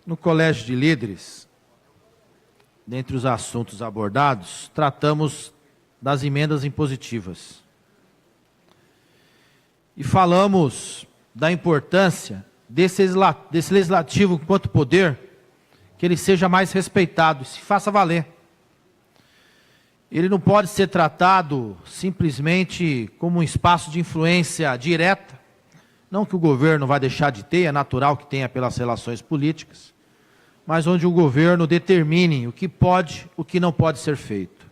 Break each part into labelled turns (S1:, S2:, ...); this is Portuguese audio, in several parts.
S1: No Colégio de Líderes, dentre os assuntos abordados, tratamos das emendas impositivas. E falamos da importância desse legislativo enquanto poder, que ele seja mais respeitado, se faça valer. Ele não pode ser tratado simplesmente como um espaço de influência direta, não que o governo vai deixar de ter, é natural que tenha pelas relações políticas, mas onde o governo determine o que pode, o que não pode ser feito.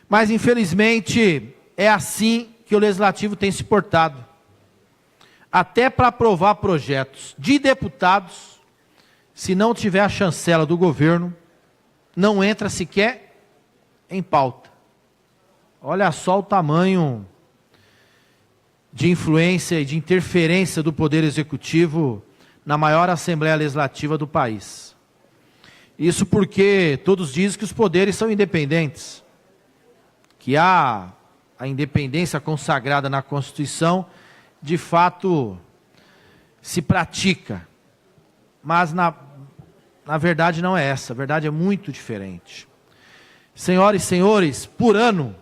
S1: Mas, infelizmente, é assim que o Legislativo tem se portado. Até para aprovar projetos de deputados, se não tiver a chancela do governo, não entra sequer em pauta. Olha só o tamanho de influência e de interferência do Poder Executivo na maior Assembleia Legislativa do país. Isso porque todos dizem que os poderes são independentes, que há a independência consagrada na Constituição, de fato se pratica, mas na verdade não é essa, a verdade é muito diferente. Senhoras e senhores, por ano,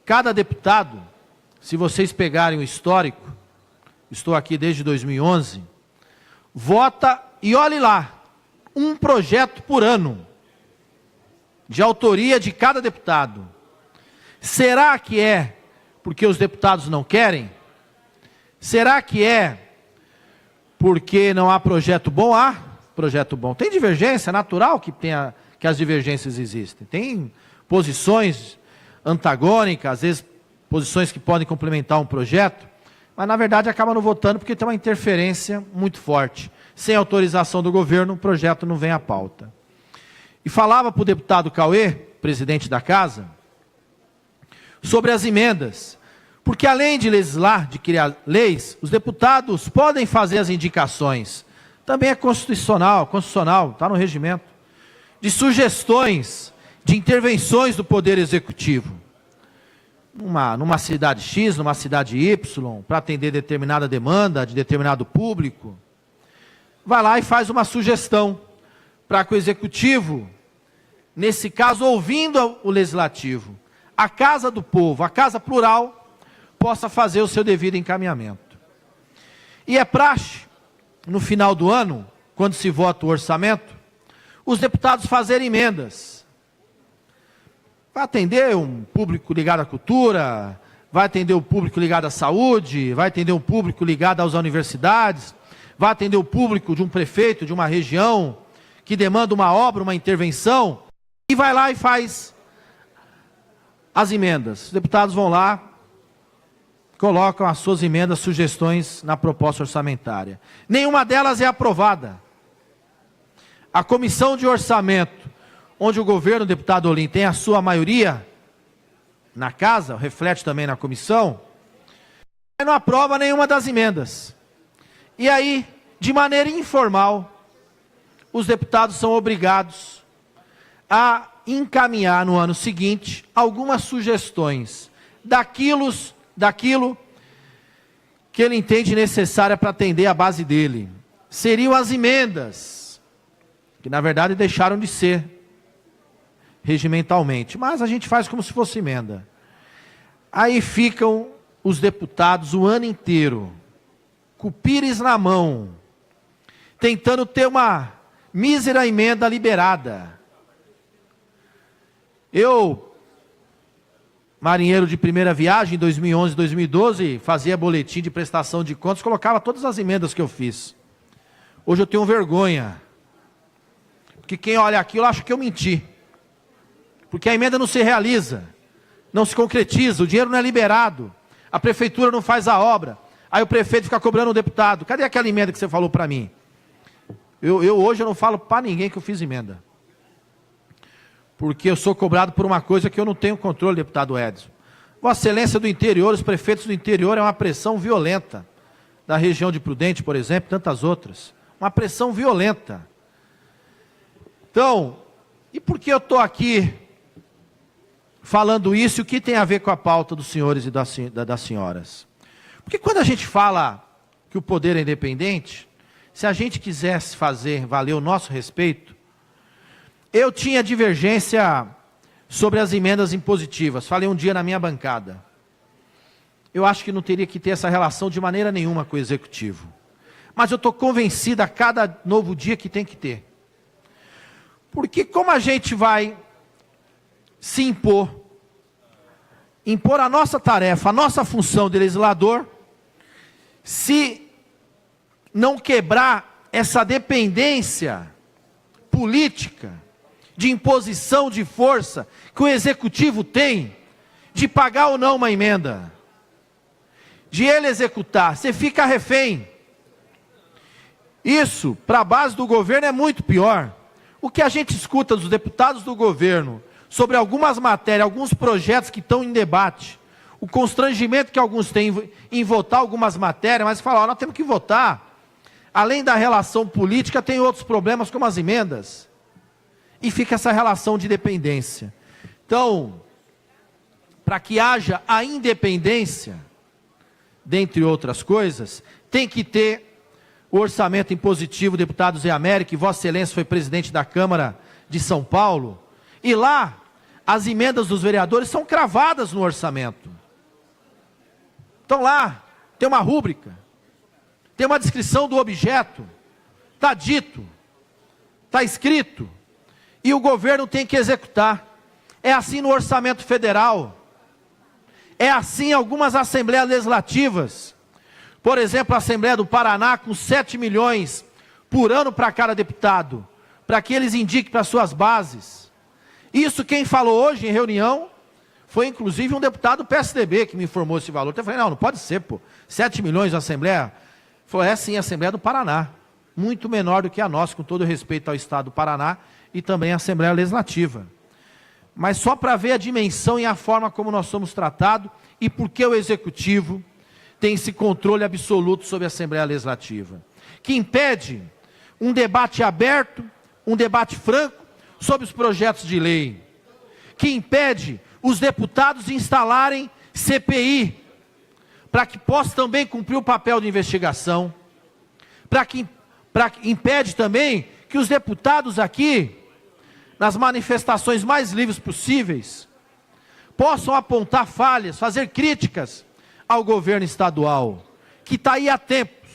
S1: cada deputado, se vocês pegarem o histórico, estou aqui desde 2011, vota, e olhe lá, um projeto por ano, de autoria de cada deputado. Será que é porque os deputados não querem? Será que é porque não há projeto bom? Há projeto bom. Tem divergência, é natural que as divergências existem. Tem posições antagônicas, às vezes posições que podem complementar um projeto, mas na verdade acabam não votando porque tem uma interferência muito forte. Sem autorização do governo, o projeto não vem à pauta. E falava para o deputado Cauê, presidente da casa, sobre as emendas, porque além de legislar, de criar leis, os deputados podem fazer as indicações, também é constitucional, está no regimento, de sugestões, de intervenções do Poder Executivo, numa cidade X, numa cidade Y, para atender determinada demanda de determinado público, vai lá e faz uma sugestão para que o Executivo, nesse caso, ouvindo o Legislativo, a Casa do Povo, a Casa Plural, possa fazer o seu devido encaminhamento. E é praxe, no final do ano, quando se vota o orçamento, os deputados fazerem emendas. Vai atender um público ligado à cultura, vai atender o público ligado à saúde, vai atender um público ligado às universidades, vai atender o público de um prefeito, de uma região, que demanda uma obra, uma intervenção, e vai lá e faz as emendas. Os deputados vão lá, colocam as suas emendas, sugestões na proposta orçamentária. Nenhuma delas é aprovada. A comissão de orçamento, onde o governo, o deputado Olim, tem a sua maioria na casa, reflete também na comissão, não aprova nenhuma das emendas. E aí, de maneira informal, os deputados são obrigados a encaminhar no ano seguinte algumas sugestões daquilo que ele entende necessária para atender a base dele. Seriam as emendas, que na verdade deixaram de ser regimentalmente, mas a gente faz como se fosse emenda. Aí ficam os deputados o ano inteiro, com o pires na mão, tentando ter uma mísera emenda liberada. Eu, marinheiro de primeira viagem, em 2011, 2012, fazia boletim de prestação de contas, colocava todas as emendas que eu fiz. Hoje eu tenho vergonha, porque quem olha aquilo acha que eu menti, porque a emenda não se realiza, não se concretiza, o dinheiro não é liberado, a prefeitura não faz a obra, aí o prefeito fica cobrando o deputado. Cadê aquela emenda que você falou para mim? Hoje eu não falo para ninguém que eu fiz emenda, porque eu sou cobrado por uma coisa que eu não tenho controle, deputado Edson. Vossa Excelência do interior, os prefeitos do interior, é uma pressão violenta, da região de Prudente, por exemplo, tantas outras, uma pressão violenta. Então, e por que eu estou aqui falando isso, e o que tem a ver com a pauta dos senhores e das senhoras? Porque quando a gente fala que o poder é independente, se a gente quisesse fazer valer o nosso respeito, eu tinha divergência sobre as emendas impositivas. Falei um dia na minha bancada. Eu acho que não teria que ter essa relação de maneira nenhuma com o Executivo. Mas eu estou convencido a cada novo dia que tem que ter. Porque como a gente vai se impor a nossa tarefa, a nossa função de legislador, se não quebrar essa dependência política, de imposição de força, que o Executivo tem, de pagar ou não uma emenda, de ele executar, você fica refém. Isso, para a base do governo, é muito pior. O que a gente escuta dos deputados do governo, sobre algumas matérias, alguns projetos que estão em debate, o constrangimento que alguns têm em votar algumas matérias, mas falam, nós temos que votar. Além da relação política, tem outros problemas como as emendas. E fica essa relação de dependência. Então, para que haja a independência, dentre outras coisas, tem que ter o orçamento impositivo. O deputado Zé Américo, que Vossa Excelência foi presidente da Câmara de São Paulo, e lá, as emendas dos vereadores são cravadas no orçamento. Então lá, tem uma rúbrica, tem uma descrição do objeto, está dito, está escrito, e o governo tem que executar. É assim no orçamento federal, é assim em algumas assembleias legislativas. Por exemplo, a Assembleia do Paraná, com 7 milhões por ano para cada deputado, para que eles indiquem para suas bases. Isso quem falou hoje em reunião, foi inclusive um deputado do PSDB que me informou esse valor. Eu falei, não pode ser, 7 milhões na Assembleia. Falou, é sim, a Assembleia do Paraná, muito menor do que a nossa, com todo respeito ao Estado do Paraná, e também a Assembleia Legislativa. Mas só para ver a dimensão e a forma como nós somos tratados, e por que o Executivo tem esse controle absoluto sobre a Assembleia Legislativa, que impede um debate aberto, um debate franco, sobre os projetos de lei, que impede os deputados instalarem CPI, para que possa também cumprir o papel de investigação, impede também que os deputados aqui, nas manifestações mais livres possíveis, possam apontar falhas, fazer críticas ao governo estadual, que está aí há tempos,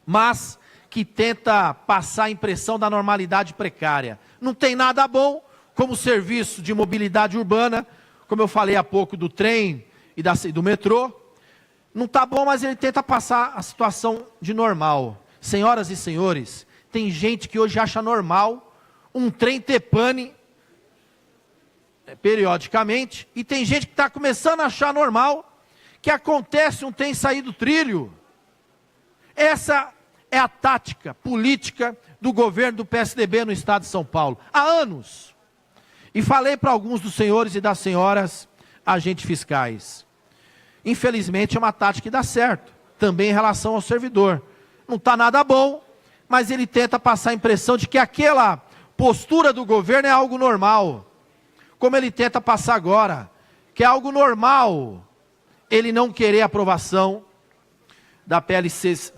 S1: mas que tenta passar a impressão da normalidade precária. Não tem nada bom, como o serviço de mobilidade urbana, como eu falei há pouco do trem e do metrô. Não está bom, mas ele tenta passar a situação de normal. Senhoras e senhores, tem gente que hoje acha normal um trem ter pane periodicamente, e tem gente que está começando a achar normal que acontece um trem sair do trilho. Essa é a tática política do governo do PSDB no estado de São Paulo, há anos. E falei para alguns dos senhores e das senhoras agentes fiscais. Infelizmente é uma tática que dá certo, também em relação ao servidor. Não está nada bom, mas ele tenta passar a impressão de que aquela postura do governo é algo normal. Como ele tenta passar agora, que é algo normal ele não querer a aprovação da PLC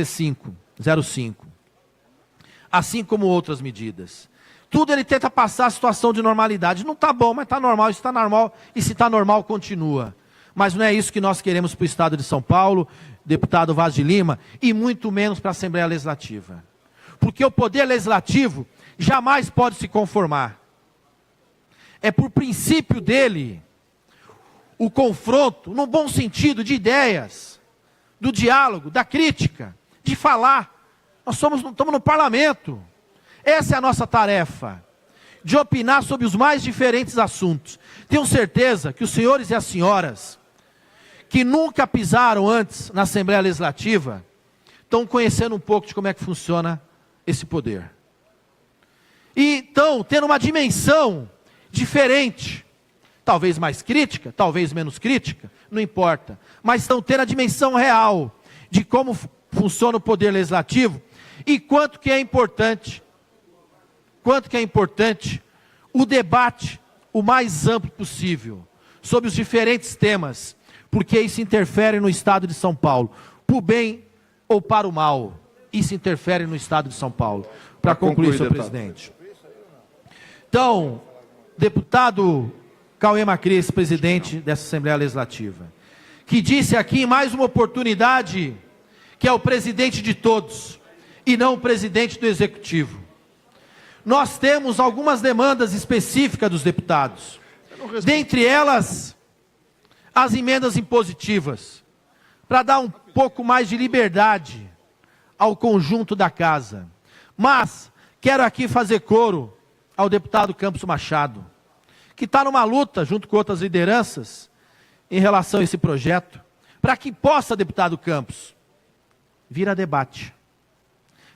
S1: 05, assim como outras medidas. Tudo ele tenta passar a situação de normalidade. Não está bom, mas está normal, isso está normal, e se está normal, continua. Mas não é isso que nós queremos para o Estado de São Paulo, deputado Vaz de Lima, e muito menos para a Assembleia Legislativa. Porque o Poder Legislativo jamais pode se conformar. É por princípio dele, o confronto, no bom sentido, de ideias, do diálogo, da crítica, de falar. Nós estamos no parlamento. Essa é a nossa tarefa, de opinar sobre os mais diferentes assuntos. Tenho certeza que os senhores e as senhoras, que nunca pisaram antes na Assembleia Legislativa, estão conhecendo um pouco de como é que funciona esse poder. E estão tendo uma dimensão diferente, talvez mais crítica, talvez menos crítica, não importa, mas estão tendo a dimensão real de como funciona o Poder Legislativo e quanto que é importante o debate o mais amplo possível sobre os diferentes temas, porque isso interfere no Estado de São Paulo, por bem ou para o mal. Isso interfere no Estado de São Paulo. Para concluir, senhor presidente. Então, deputado Cauê Macris, presidente dessa Assembleia Legislativa, que disse aqui em mais uma oportunidade que é o presidente de todos e não o presidente do Executivo. Nós temos algumas demandas específicas dos deputados. Dentre elas, as emendas impositivas, para dar um pouco mais de liberdade ao conjunto da casa. Mas quero aqui fazer coro ao deputado Campos Machado, que está numa luta junto com outras lideranças em relação a esse projeto, para que possa, deputado Campos, vir a debate.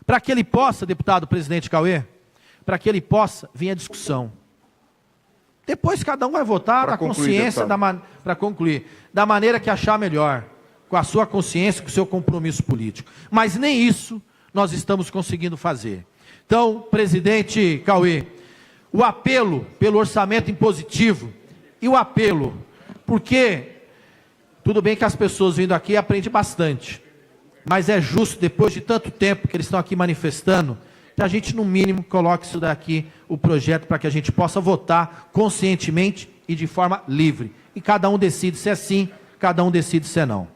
S1: Para que ele possa, deputado presidente Cauê, para que ele possa vir a discussão. Depois cada um vai votar na consciência, para concluir, da maneira que achar melhor, com a sua consciência, com o seu compromisso político. Mas nem isso nós estamos conseguindo fazer. Então, presidente Cauê, o apelo pelo orçamento impositivo e o apelo, porque tudo bem que as pessoas vindo aqui aprendem bastante, mas é justo, depois de tanto tempo que eles estão aqui manifestando, que a gente, no mínimo, coloque isso daqui, o projeto, para que a gente possa votar conscientemente e de forma livre. E cada um decide se é sim, cada um decide se é não.